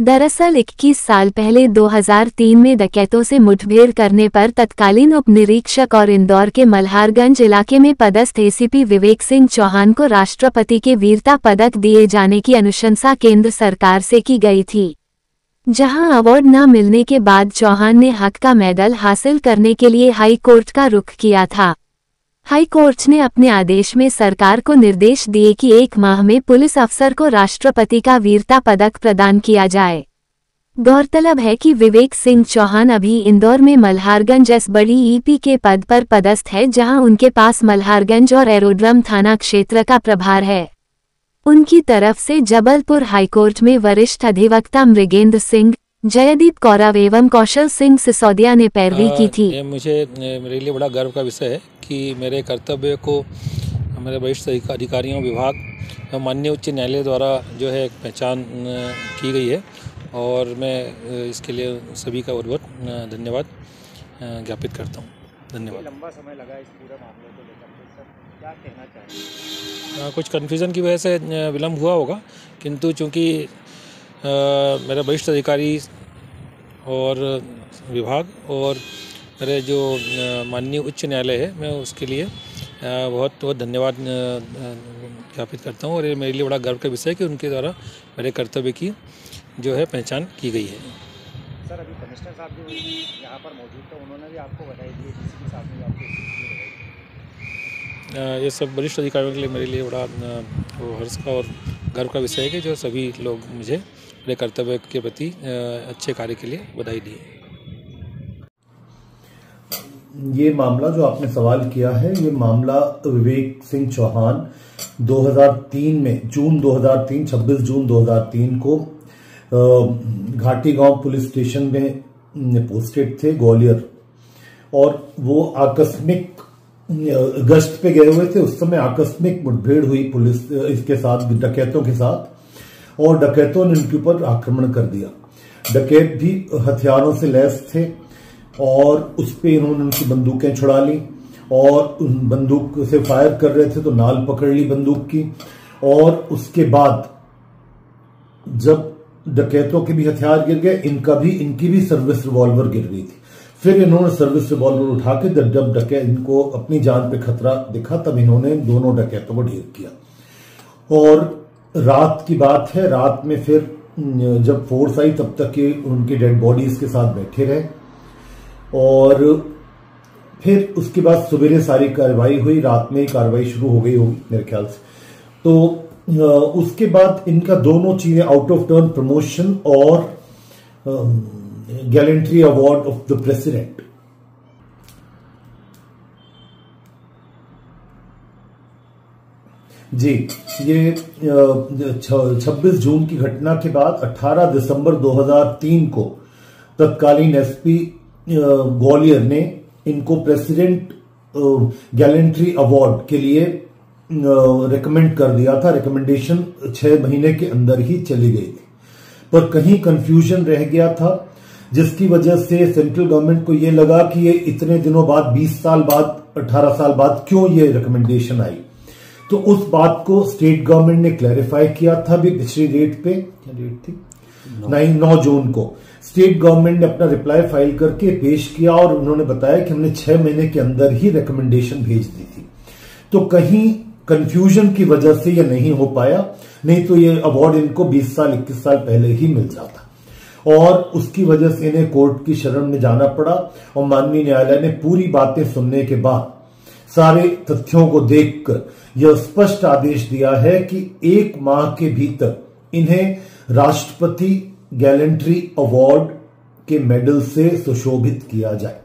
दरअसल 21 साल पहले 2003 में डकैतों से मुठभेड़ करने पर तत्कालीन उप निरीक्षक और इंदौर के मल्हारगंज इलाके में पदस्थ एसीपी विवेक सिंह चौहान को राष्ट्रपति के वीरता पदक दिए जाने की अनुशंसा केंद्र सरकार से की गई थी, जहां अवार्ड न मिलने के बाद चौहान ने हक का मेडल हासिल करने के लिए हाई कोर्ट का रुख किया था। हाई कोर्ट ने अपने आदेश में सरकार को निर्देश दिए कि 1 माह में पुलिस अफसर को राष्ट्रपति का वीरता पदक प्रदान किया जाए। गौरतलब है कि विवेक सिंह चौहान अभी इंदौर में मल्हारगंज बड़ी ईपी के पद पर पदस्थ है, जहां उनके पास मल्हारगंज और एरोड्रम थाना क्षेत्र का प्रभार है। उनकी तरफ से जबलपुर हाईकोर्ट में वरिष्ठ अधिवक्ता मृगेंद्र सिंह, जयदीप कौरव एवं कौशल सिंह सिसोदिया ने पैरवी की थी। मेरे लिए बड़ा गर्व का विषय है कि मेरे कर्तव्य को हमारे वरिष्ठ अधिकारियों, विभाग, माननीय उच्च न्यायालय द्वारा जो है पहचान की गई है, और मैं इसके लिए सभी का बहुत धन्यवाद ज्ञापित करता हूँ। धन्यवाद। लंबा समय लगा इस पूरे मामले को लेकर, तो सर क्या कहना चाहिए? कुछ कन्फ्यूज़न की वजह से विलम्ब हुआ होगा, किंतु चूँकि मेरे वरिष्ठ अधिकारी और विभाग और मेरे जो माननीय उच्च न्यायालय है, मैं उसके लिए बहुत बहुत धन्यवाद ज्ञापित करता हूँ, और ये मेरे लिए बड़ा गर्व का विषय है कि उनके द्वारा मेरे कर्तव्य की जो है पहचान की गई है। सर, अभी कमिश्नर साहब जो यहाँ पर मौजूद थे, उन्होंने भी आपको बधाई दी है, जिसके साथ में आपको ये सब वरिष्ठ अधिकारियों के लिए मेरे लिए बड़ा हर्ष का और गर्व का विषय है कि जो सभी लोग मुझे मेरे कर्तव्य के प्रति अच्छे कार्य के लिए बधाई दी। ये मामला जो आपने सवाल किया है, ये मामला विवेक सिंह चौहान 2003 में जून 2003 26 जून 2003 को घाटी गांव पुलिस स्टेशन में पोस्टेड थे, ग्वालियर, और वो आकस्मिक गश्त पे गए हुए थे। उस समय आकस्मिक मुठभेड़ हुई पुलिस इसके साथ, डकैतों के साथ, और डकैतों ने उनके ऊपर आक्रमण कर दिया। डकैत भी हथियारों से लैस थे और उस पे इन्होंने उनकी बंदूकें छुड़ा ली, और उन बंदूक से फायर कर रहे थे तो नाल पकड़ ली बंदूक की। और उसके बाद जब डकैतों के भी हथियार गिर गए, इनकी भी सर्विस रिवॉल्वर गिर गई थी। फिर इन्होंने सर्विस रिवॉल्वर उठा के जब डकैत इनको अपनी जान पे खतरा दिखा, तब इन्होंने दोनों डकैतों को ढेर किया। और रात की बात है, रात में फिर जब फोर्स आई तब तक ये उनकी डेड बॉडीज के साथ बैठे रहे, और फिर उसके बाद सवेरे सारी कार्रवाई हुई। रात में ही कार्रवाई शुरू हो गई होगी मेरे ख्याल से। तो उसके बाद इनका दोनों चीजें, आउट ऑफ टर्न प्रमोशन और gallantry award of the president, जी, ये 26 जून की घटना के बाद 18 दिसंबर 2003 को तत्कालीन एसपी ग्वालियर ने इनको प्रेसिडेंट गैलेंट्री अवार्ड के लिए रिकमेंड कर दिया था। रिकमेंडेशन 6 महीने के अंदर ही चली गई थी, पर कहीं कंफ्यूजन रह गया था, जिसकी वजह से सेंट्रल गवर्नमेंट को ये लगा कि ये इतने दिनों बाद, 20 साल बाद, 18 साल बाद क्यों ये रिकमेंडेशन आई। तो उस बात को स्टेट गवर्नमेंट ने क्लैरिफाई किया था भी पिछली डेट पे, क्या डेट थी, 9 जून को स्टेट गवर्नमेंट ने अपना रिप्लाई फाइल करके पेश किया, और उन्होंने बताया कि हमने 6 महीने के अंदर ही रिकमेंडेशन भेज दी थी। तो कहीं कंफ्यूजन की वजह से ये नहीं हो पाया, नहीं तो ये अवार्ड इनको 20 साल 21 साल पहले ही मिल जाता, और उसकी वजह से इन्हें कोर्ट की शरण में जाना पड़ा। और माननीय न्यायालय ने पूरी बातें सुनने के बाद, सारे तथ्यों को देखकर यह स्पष्ट आदेश दिया है कि 1 माह के भीतर इन्हें राष्ट्रपति गैलेंट्री अवार्ड के मेडल से सुशोभित किया जाए।